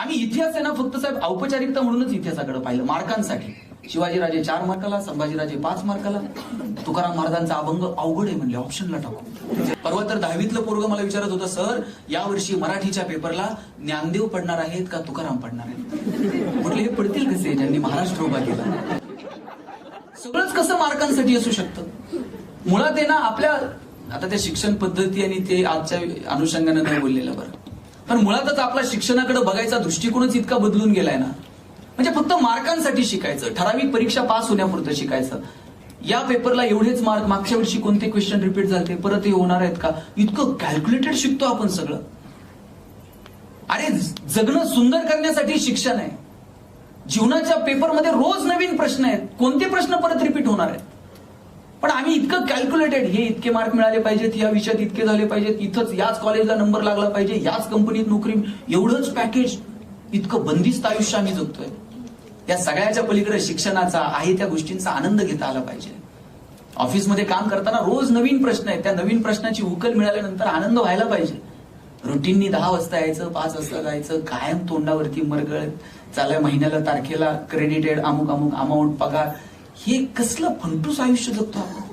आम्ही इतिहास आहे ना फक्त साहेब औपचारिकता म्हणूनच इतिहासाकडे पाहिलं मार्कांसाठी. शिवाजीराजे 4 मार्काला, संभाजीराजे 5 मार्काला, तुकाराम महाराजांचा अभंग अवघड आहे म्हणले ऑप्शनला टाकू. परवा तर 10वीतलं पोरग मला विचारत होतं, सर यावर्षी मराठीच्या पेपरला ज्ञानदेव पडणार आहेत का तुकाराम पडणार आहेत. म्हटलं हे पडतील कसे ज्यांनी महाराष्ट्र उभा केला. सगळंच कसं मार्कांसाठी असू शकतं. मुळात आहे ना आपल्या आता त्या शिक्षण पद्धती आणि ते आजच्या अनुषंगाने नाही बोललेलं बरं, पण मुळातच आपला शिक्षणाकडे बघायचा दृष्टिकोनच इतका बदलून गेलाय ना. म्हणजे फक्त मार्कांसाठी शिकायचं, ठराविक परीक्षा पास होण्यापुरतं शिकायचं. या पेपरला एवढेच मार्क, मागच्या वर्षी कोणते क्वेश्चन रिपीट झाले परत हे होणार आहेत का, इतकं कॅल्क्युलेटेड शिकतो आपण सगळं. अरे जगणं सुंदर करण्यासाठी शिक्षण आहे. जीवनाच्या पेपरमध्ये रोज नवीन प्रश्न आहेत, कोणते प्रश्न परत रिपीट होणार आहेत. पण आम्ही इतकं कॅल्क्युलेटेड, हे इतके मार्क मिळाले पाहिजेत, या विषयात इतके झाले पाहिजेत, इथंच याच कॉलेजला नंबर लागला पाहिजे, याच कंपनीत नोकरी, एवढंच पॅकेज, इतकं बंदिस्त आयुष्य आम्ही जगतोय. या सगळ्याच्या पलीकडे शिक्षणाचा आहे त्या गोष्टींचा आनंद घेता आला पाहिजे. ऑफिसमध्ये काम करताना रोज नवीन प्रश्न आहेत, त्या नवीन प्रश्नाची उकल मिळाल्यानंतर आनंद व्हायला पाहिजे. रुटीननी 10 वाजता यायचं, 5 वाजता जायचं, कायम तोंडावरती मरगळ चालय, महिन्याला तारखेला क्रेडिटेड अमुक अमुक अमाऊंट पगार, हे कसलं फंटूस आयुष्य जगतो आपण.